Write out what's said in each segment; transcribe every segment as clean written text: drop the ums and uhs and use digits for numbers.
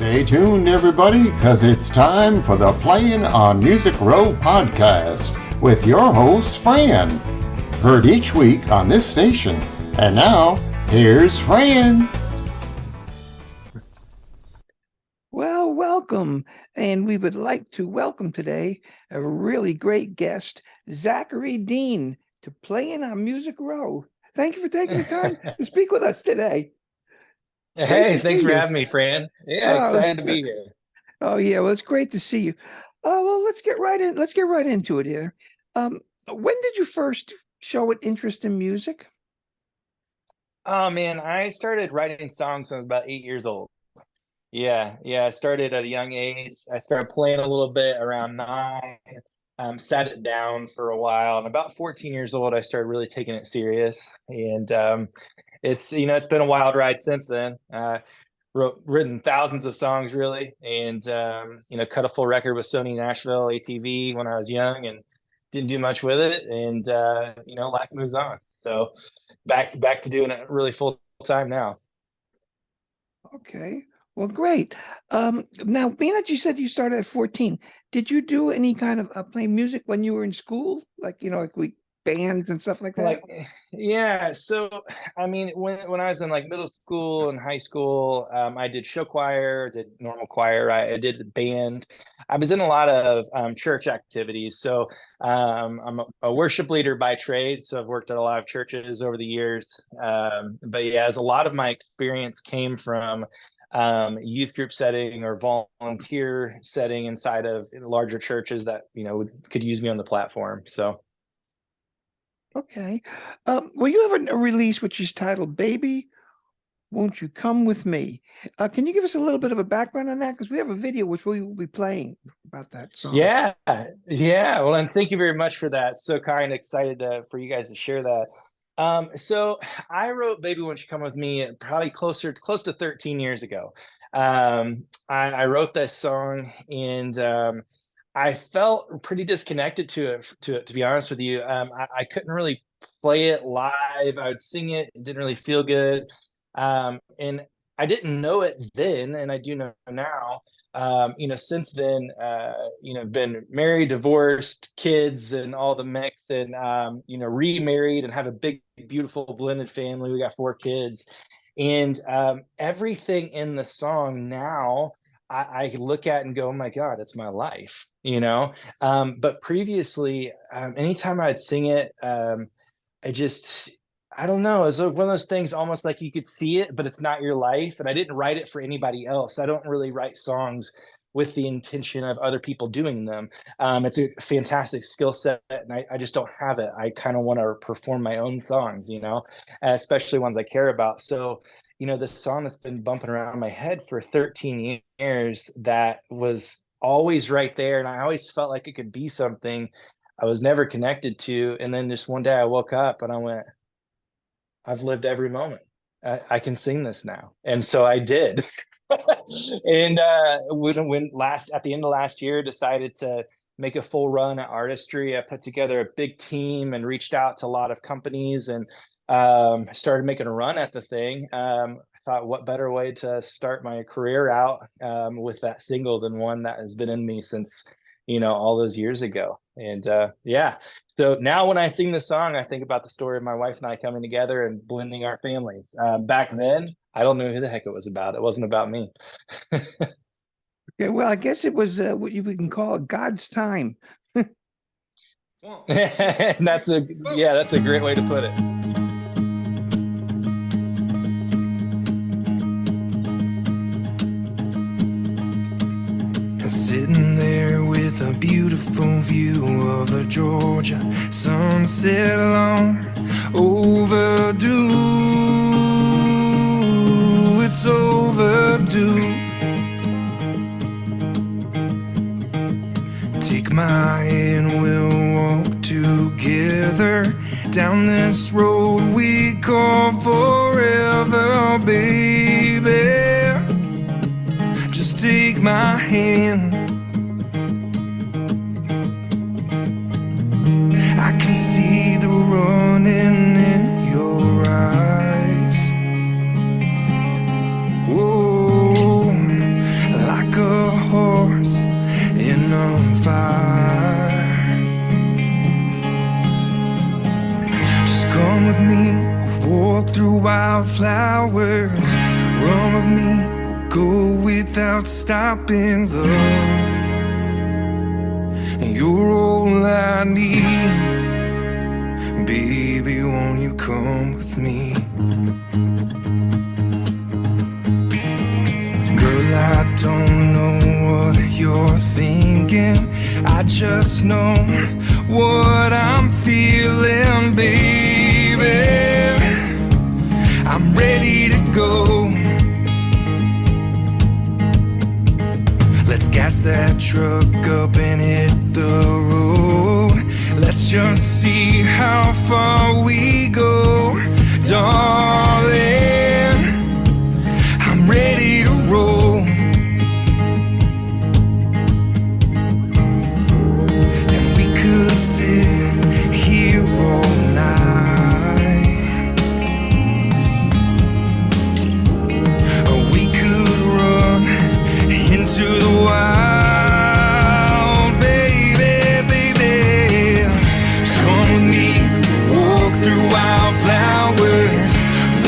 Stay tuned, everybody, because it's time for the Playin on Music Row podcast with your host, Fran. Heard each week on this station. And now, here's Fran. Well, welcome. And we would like to welcome today a really great guest, Zackary Dean, to Playin on Music Row. Thank you for taking the time to speak with us today. Hey, thanks for having me, Fran. Yeah, excited to be here. Oh, yeah. Well, it's great to see you. Well, let's get right in. Let's get right into it here. When did you first show an interest in music? Oh man, I started writing songs when I was about 8 years old. Yeah, I started at a young age. I started playing a little bit around 9. Sat it down for a while, and about 14 years old, I started really taking it serious. And it's been a wild ride since then. Written thousands of songs really, and cut a full record with Sony Nashville ATV when I was young, and didn't do much with it. And life moves on. So back to doing it really full time now. Okay. Well, great. Now, being that you said you started at 14, did you do any kind of play music when you were in school? Like bands and stuff like that? Yeah. So, I mean, when I was in like middle school and high school, I did show choir, did normal choir. I did band. I was in a lot of church activities. So I'm a worship leader by trade. So I've worked at a lot of churches over the years. But yeah, as a lot of my experience came from youth group setting or volunteer setting inside of larger churches that, could use me on the platform. So. Okay. Well, you have a release which is titled Baby, Won't You Come With Me? Can you give us a little bit of a background on that? Because we have a video which we will be playing about that song. Yeah. Well, and thank you very much for that. So kind, excited for you guys to share that. So I wrote Baby Won't You Come With Me probably close to 13 years ago. I wrote this song, and I felt pretty disconnected to be honest with you. I couldn't really play it live. I would sing it. It didn't really feel good. And I didn't know it then, and I do know now. Since then, been married, divorced, kids, and all the mix, and remarried and have a big, beautiful blended family. We got 4 kids, and everything in the song now, I look at and go, oh my God, it's my life, but previously, anytime I'd sing it, I don't know. It's one of those things almost like you could see it, but it's not your life. And I didn't write it for anybody else. I don't really write songs with the intention of other people doing them. It's a fantastic skill set, and I just don't have it. I kind of want to perform my own songs, especially ones I care about. So, this song that's been bumping around my head for 13 years, that was always right there. And I always felt like it could be something I was never connected to. And then just one day I woke up and I went, I've lived every moment. I can sing this now. And so I did. And at the end of last year, decided to make a full run at artistry. I put together a big team and reached out to a lot of companies, and started making a run at the thing. I thought, what better way to start my career out with that single than one that has been in me since, all those years ago. And so now when I sing this song, I think about the story of my wife and I coming together and blending our families. Back then, I don't know who the heck it was about. It wasn't about me. Okay, well, I guess it was what we can call God's time. That's a great way to put it. Sitting there with a beautiful view of a Georgia sunset long overdue. It's overdue. Take my hand, we'll walk together down this road we call forever, baby. Just take my hand. I can see the running in your eyes. Whoa, with me, walk through wildflowers. Run with me, go without stopping, love. And you're all I need. Baby, won't you come with me? Girl, I don't know what you're thinking. I just know what I'm feeling, baby. I'm ready to go. Let's gas that truck up and hit the road. Let's just see how far we go, darling. I'm ready to roll. And we could sit here all night, or we could run into the wild, baby, baby. Just come with me, walk through wildflowers.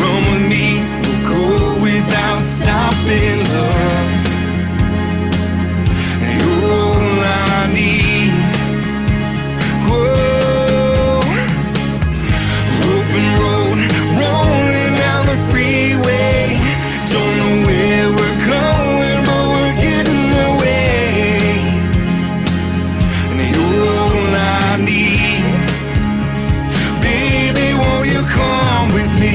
Run with me, we'll go without stopping, love. You're all I need. Whoa. Open road, rolling down the freeway. Don't know where we're going, but we're getting away. And you're all I need. Baby, won't you come with me?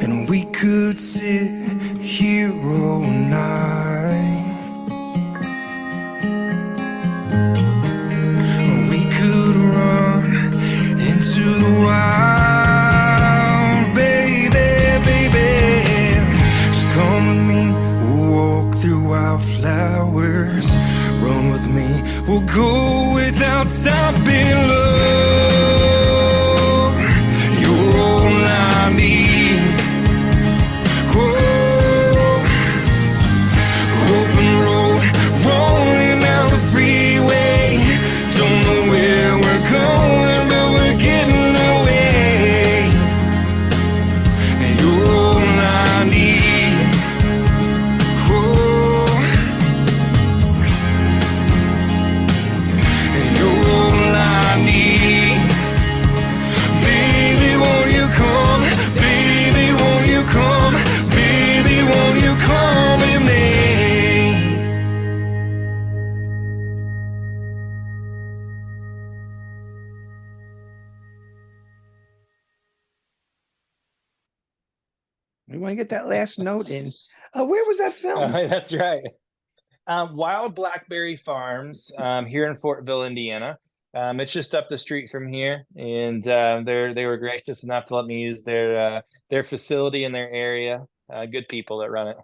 And we could sit here all night, or we could run into the wild, baby, baby. Just come with me, walk through wildflowers. Run with me, we'll go without stopping, love. You're all I need. Whoa. Open road, rolling down the freeway. Don't know where we're going, but we're getting away. And you're all I need. Whoa. And you're all I need. Baby, won't you come? Baby, won't you come? Baby, won't you come with me? We want to get that last note in. Where was that filmed? That's right. Wild Blackberry Farms here in Fortville, Indiana. It's just up the street from here, and they were gracious enough to let me use their facility in their area. Good people that run it.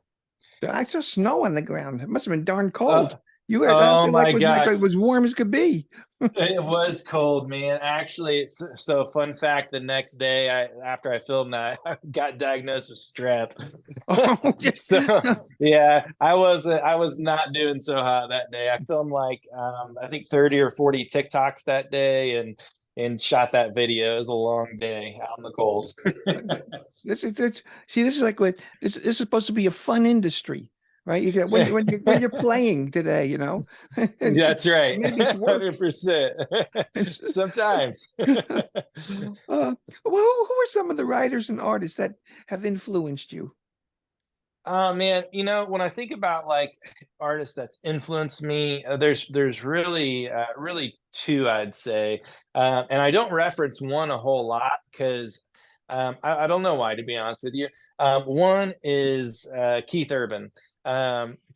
I saw snow on the ground. It must have been darn cold. You were oh like, my like gosh. it was warm as could be. It was cold, man. Actually, it's so fun fact. The next day, after I filmed that, I got diagnosed with strep. Oh, just So yeah, I was not doing so hot that day. I filmed like I think 30 or 40 TikToks that day, and shot that video. It was a long day out in the cold. this is like what this is supposed to be a fun industry, right? You get when you're playing today, you know. That's right. Maybe it's work. 100%. Sometimes. Well, who are some of the writers and artists that have influenced you? Man, when I think about like artists that's influenced me, there's really two, I'd say, and I don't reference one a whole lot because I don't know why, to be honest with you. One is Keith Urban.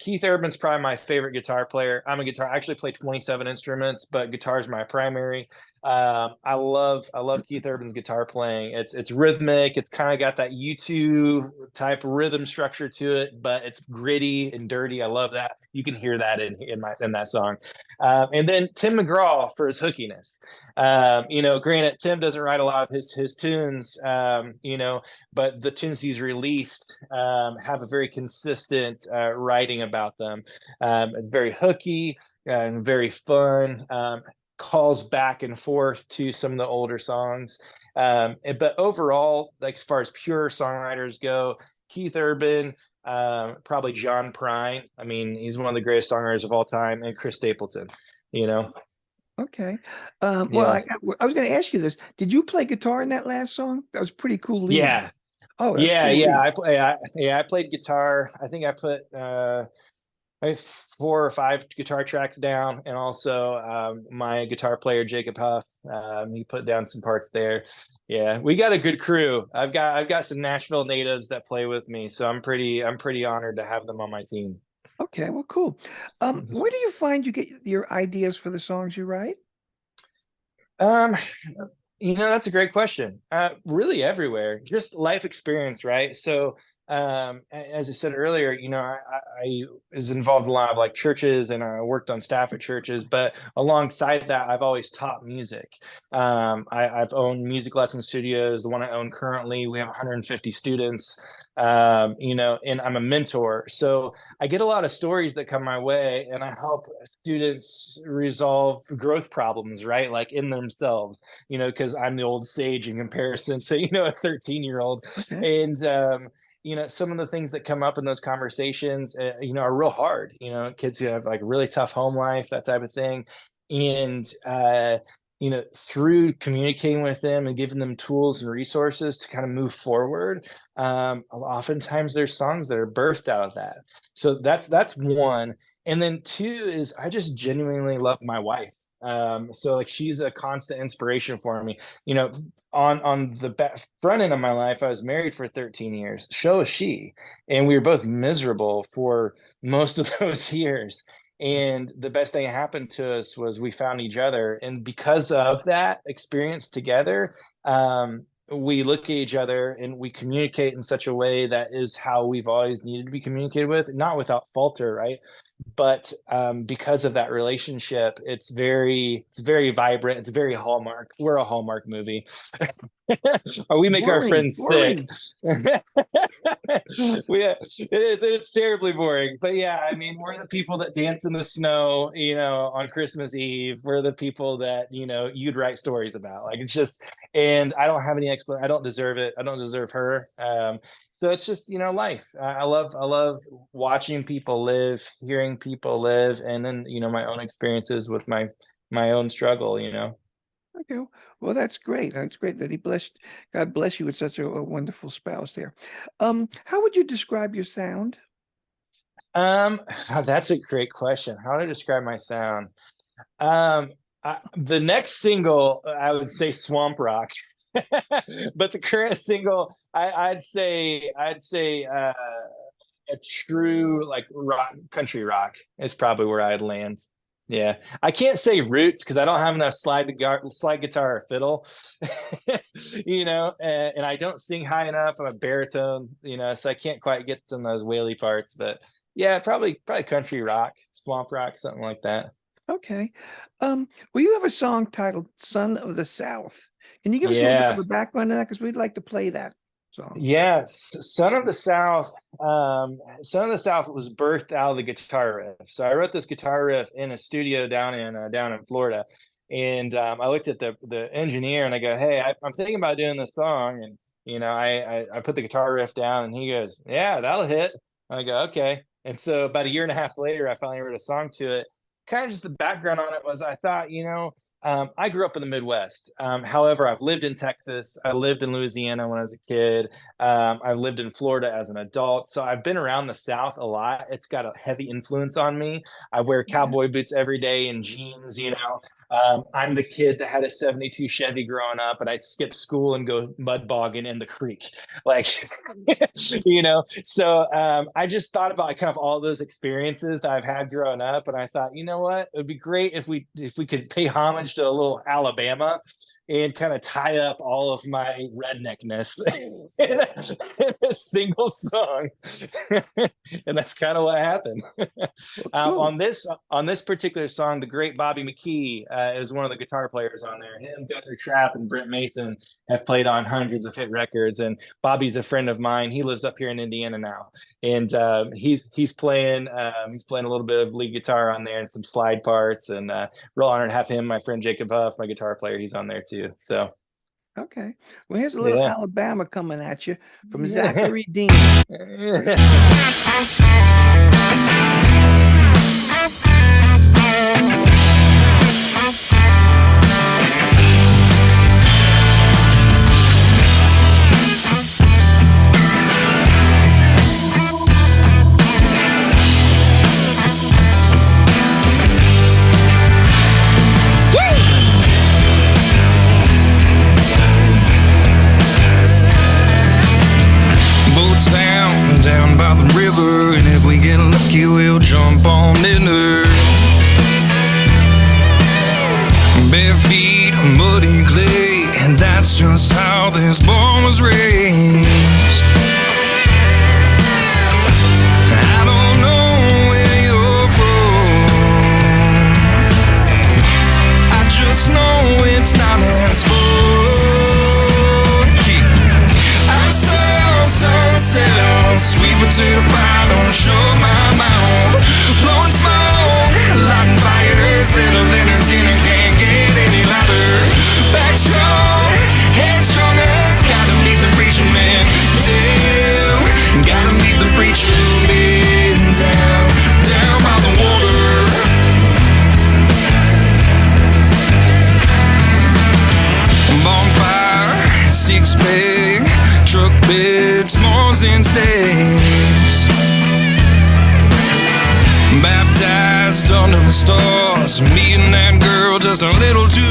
Keith Urban's probably my favorite guitar player. I actually play 27 instruments, but guitar is my primary. I love Keith Urban's guitar playing. It's rhythmic. It's kind of got that U2 type rhythm structure to it, but it's gritty and dirty. I love that. You can hear that in that song. And then Tim McGraw for his hookiness. Granted, Tim doesn't write a lot of his tunes, but the tunes he's released have a very consistent writing about them. It's very hooky and very fun. Calls back and forth to some of the older songs. But overall, like as far as pure songwriters go, Keith Urban, probably John Prine. I mean, he's one of the greatest songwriters of all time, and Chris Stapleton. Okay. Well, I was going to ask you this. Did you play guitar in that last song? That was pretty cool lead. Yeah. Oh, that's yeah, cool yeah. lead. I played guitar. I think I put 4 or 5 guitar tracks down, and also my guitar player Jacob Huff, he put down some parts there. Yeah, we got a good crew. I've got some Nashville natives that play with me, so I'm pretty honored to have them on my team. Okay, well, cool. Where do you find you get your ideas for the songs you write? That's a great question. Really everywhere, just life experience, right? So as I said earlier, I was involved in a lot of like churches, and I worked on staff at churches, but alongside that, I've always taught music. I've owned music lesson studios. The one I own currently, we have 150 students, and I'm a mentor. So I get a lot of stories that come my way, and I help students resolve growth problems, right? Like in themselves, because I'm the old sage in comparison to, a 13-year-old. Okay. And, some of the things that come up in those conversations, are real hard, kids who have like really tough home life, that type of thing. And, through communicating with them and giving them tools and resources to kind of move forward, oftentimes there's songs that are birthed out of that. So that's one. And then 2 is I just genuinely love my wife. So like she's a constant inspiration for me. On the front end of my life, I was married for 13 years. So is she, and we were both miserable for most of those years. And the best thing that happened to us was we found each other, and because of that experience together, we look at each other and we communicate in such a way that is how we've always needed to be communicated with, not without falter, right? But because of that relationship, it's very vibrant. It's very Hallmark. We're a Hallmark movie. Or we make our friends sick. It's terribly boring. But yeah, I mean, we're the people that dance in the snow, on Christmas Eve. We're the people that, you'd write stories about. Like, it's just, and I don't have any explanation. I don't deserve it. I don't deserve her. So it's just, life. I love watching people live, hearing people live, and then, my own experiences with my own struggle, Okay. Well, that's great. That's great that God bless you with such a wonderful spouse there. How would you describe your sound? That's a great question. How to describe my sound? The next single, I would say swamp rock. But the current single, I'd say a true like rock, country rock is probably where I'd land. Yeah, I can't say roots because I don't have enough slide guitar or fiddle, and I don't sing high enough. I'm a baritone, so I can't quite get some of those whaley parts. But yeah, probably country rock, swamp rock, something like that. Okay. Well, you have a song titled "Son of the South." Can you give us a little bit of a background on that? Because we'd like to play that song. Yes, Son of the South. Son of the South was birthed out of the guitar riff. So I wrote this guitar riff in a studio down in Florida, and I looked at the engineer and I go, "Hey, I'm thinking about doing this song," and I put the guitar riff down, and he goes, "Yeah, that'll hit." And I go, "Okay." And so about a year and a half later, I finally wrote a song to it. Kind of just the background on it was I thought, I grew up in the Midwest. However, I've lived in Texas. I lived in Louisiana when I was a kid. I've lived in Florida as an adult. So I've been around the South a lot. It's got a heavy influence on me. I wear cowboy boots every day and jeans, I'm the kid that had a 72 Chevy growing up, and I skip school and go mud bogging in the creek. Like, so I just thought about kind of all those experiences that I've had growing up. And I thought, you know what, it would be great if we could pay homage to a little Alabama and kind of tie up all of my redneckness in a single song. And that's kind of what happened. Cool. On this particular song, the great Bobby McKee is one of the guitar players on there. Him, Guthrie Trapp, and Brent Mason have played on hundreds of hit records. And Bobby's a friend of mine. He lives up here in Indiana now, and he's playing a little bit of lead guitar on there and some slide parts. And real honored to have him. My friend Jacob Huff, my guitar player, he's on there too. So Okay. Well, here's a little Yeah. Alabama coming at you from Zackary Dean. Boats down by the river, and if we get lucky, we'll jump on in her. Bare feet, muddy clay, and that's just how this boy was raised. I don't know where you're from, I just know it's not as fun. Sunset, sweet potato pie, don't shut my mouth. Blowing smoke, lighting fires, little Leonard Skinner can't get any louder. Back strong, head stronger, gotta meet the preacher man. Damn, gotta meet the preacher man. Down by the water. Bonfire, six-pack, truck bed, s'mores and steaks. Baptized under the stars, me and that girl just a little too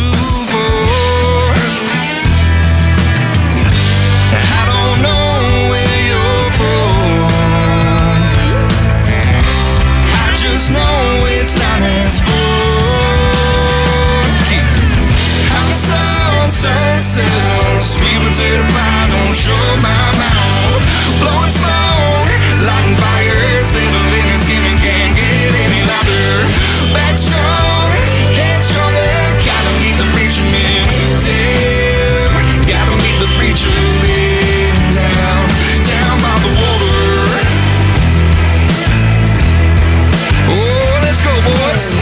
far. I don't know where you're from, I just know it's not as fun. I'm sunset, sweet potato pie, don't shut my mouth. Blowing smoke, lighting fires, little Leonard Skinner can't get any louder. Back strong, head stronger, gotta meet the preacher man. Damn, gotta meet the preacher man. Down by the water. Oh, let's go, boys.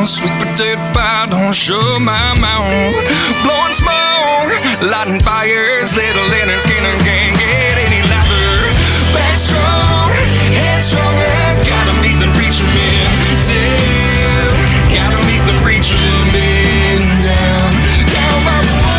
Sweet potato pie, don't shut my mouth. Blowing smoke, lighting fires, little Leonard Skinner can't get any louder. Back strong, head stronger, gotta meet the preacher man. Damn, gotta meet the preacher man. Down by the water.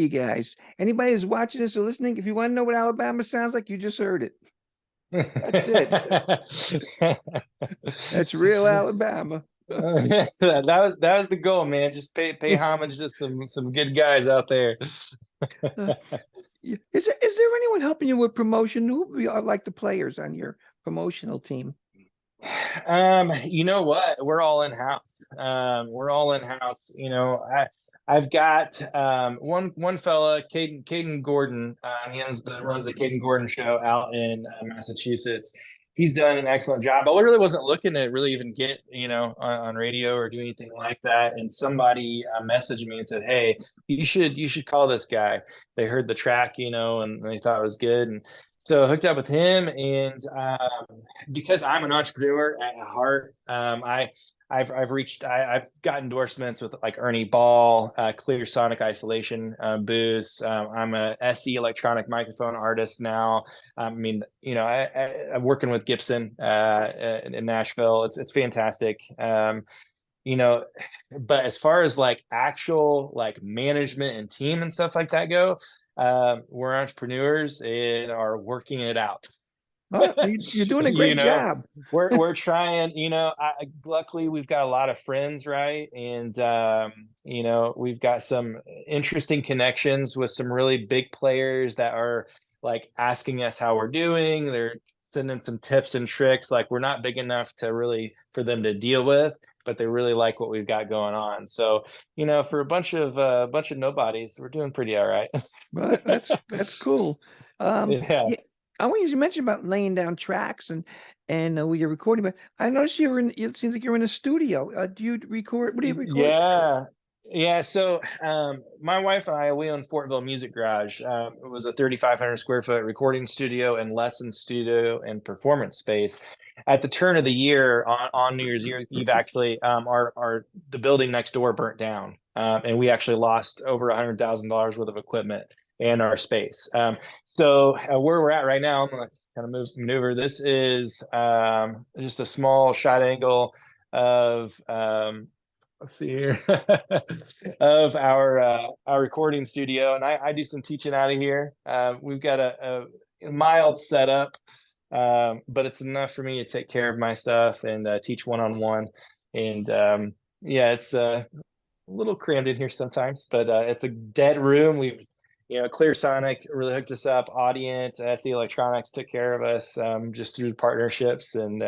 you guys. Anybody who's watching this or listening, if you want to know what Alabama sounds like, you just heard it. That's it. That's real Alabama. That was the goal, man. Just pay homage to some good guys out there. Is there anyone helping you with promotion? Who are like the players on your promotional team? You know what? We're all in house. We're all in house. You know, I've got one fella, Caden Gordon. He runs the Caden Gordon show out in Massachusetts. He's done an excellent job. I really wasn't looking to really even get, you know, on radio or do anything like that. And somebody messaged me and said, "Hey, you should call this guy." They heard the track, you know, and they thought it was good. And so I hooked up with him. And because I'm an entrepreneur at heart, I've got endorsements with like Ernie Ball, Clear Sonic Isolation booths. I'm a SE electronic microphone artist now. I mean, you know, I'm working with Gibson in Nashville. It's fantastic. You know, but as far as like actual like management and team and stuff like that go, we're entrepreneurs and are working it out. Oh, you're doing a great You know, job. we're trying, you know, luckily we've got a lot of friends, right? And you know, we've got some interesting connections with some really big players that are like asking us how we're doing. They're sending some tips and tricks. Like we're not big enough to really for them to deal with, but they really like what we've got going on. So, you know, for a bunch of nobodies, we're doing pretty all right. Well, that's cool. Yeah. I want you to mention about laying down tracks and when you're recording, but I noticed it seems like you're in a studio. Do you record? What do you record? Yeah. So my wife and we own Fortville Music Garage. It was a 3,500 square foot recording studio and lesson studio and performance space. At the turn of the year on New Year's Eve, actually, the building next door burnt down, and we actually lost over $100,000 worth of equipment and our space. So where we're at right now, I'm gonna kind of maneuver. This is just a small shot angle of let's see here of our recording studio, and I do some teaching out of here. We've got a mild setup, but it's enough for me to take care of my stuff and teach one-on-one. And yeah, it's a little crammed in here sometimes, but it's a dead room. We've Clear Sonic really hooked us up. Audience, SE Electronics took care of us just through partnerships, and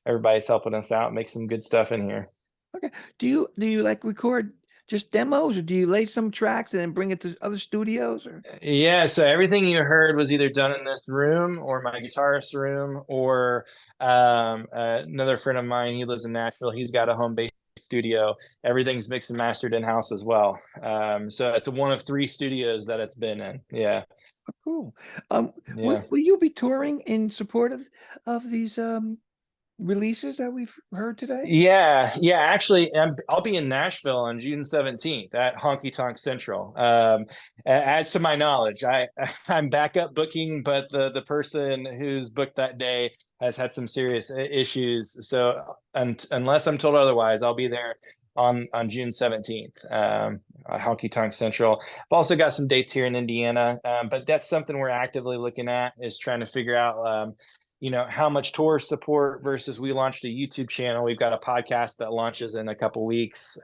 everybody's helping us out, make some good stuff in here. Okay. Do you like record just demos, or do you lay some tracks and then bring it to other studios? Or yeah, so everything you heard was either done in this room or my guitarist's room, or another friend of mine. He lives in Nashville. He's got a home base studio. Everything's mixed and mastered in house as well. So it's one of 3 studios that it's been in. Yeah. Oh, cool. Yeah. Will you be touring in support of these releases that we've heard today? Yeah. Actually, I'll be in Nashville on June 17th at Honky Tonk Central. As to my knowledge, I'm backup booking, but the person who's booked that day has had some serious issues. So unless I'm told otherwise, I'll be there on June 17th, Honky Tonk Central. I've also got some dates here in Indiana, but that's something we're actively looking at, is trying to figure out how much tour support versus we launched a YouTube channel. We've got a podcast that launches in a couple weeks.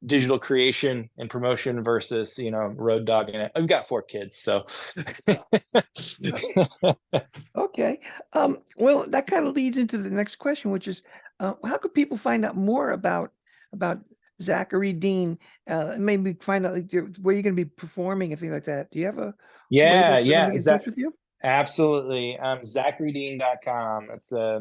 Digital creation and promotion versus, road dogging it. We've got 4 kids, so. Okay. Well, that kind of leads into the next question, which is, how could people find out more about Zackary Dean? Maybe find out where you're going to be performing and things like that. Do you have a yeah? Get in touch with you? Absolutely. ZackaryDean.com.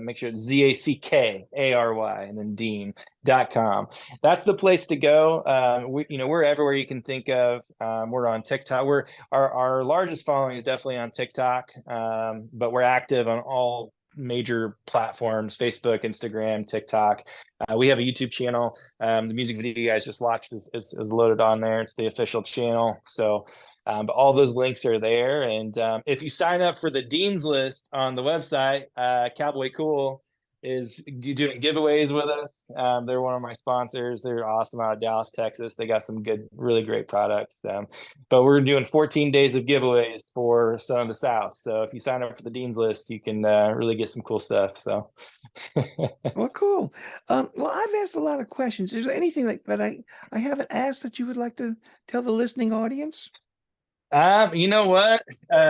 Make sure it's ZACKARY and then Dean.com. That's the place to go. We're everywhere you can think of. We're on TikTok. Our largest following is definitely on TikTok, but we're active on all major platforms: Facebook, Instagram, TikTok. We have a YouTube channel. The music video you guys just watched is loaded on there. It's the official channel. So but all those links are there. And if you sign up for the Dean's list on the website, Cowboy Cool is doing giveaways with us. They're one of my sponsors. They're awesome out of Dallas, Texas. They got some good, really great products. But we're doing 14 days of giveaways for Son of the South. So if you sign up for the Dean's List, you can really get some cool stuff. So. Well, cool. Well, I've asked a lot of questions. Is there anything that I haven't asked that you would like to tell the listening audience? You know what?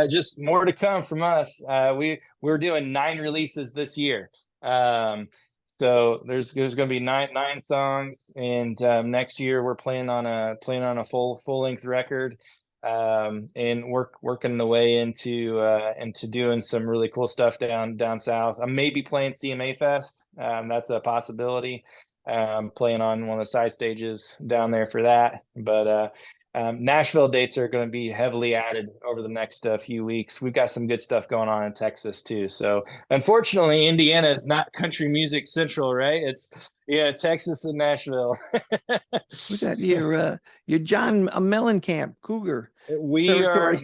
Just more to come from us. We're doing 9 releases this year. So there's going to be nine songs, and next year we're planning on a full length record, and working the way into doing some really cool stuff down south. I may be playing CMA Fest. That's a possibility. Playing on one of the side stages down there for that, but Nashville dates are going to be heavily added over the next few weeks. We've got some good stuff going on in Texas too. So unfortunately, Indiana is not country music central, right? It's Texas and Nashville. What's that? Your John Mellencamp Cougar. We territory. are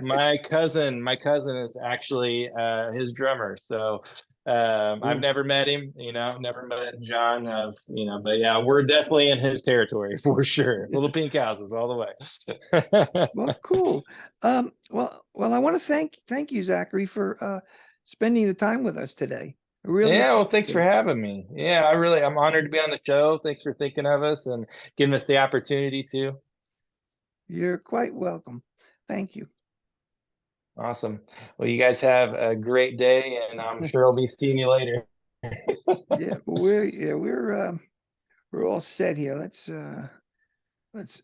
my cousin is actually his drummer. So I've never met him, never met John, but yeah, we're definitely in his territory for sure. Little pink houses all the way. Well, cool. Well, I want to thank you, Zackary, for spending the time with us today. Really. Yeah, well, thanks for having me. Yeah, I'm honored to be on the show. Thanks for thinking of us and giving us the opportunity to. You're quite welcome. Thank you. Awesome. Well, you guys have a great day, and I'm sure I'll be seeing you later. Yeah, we're all set here. Let's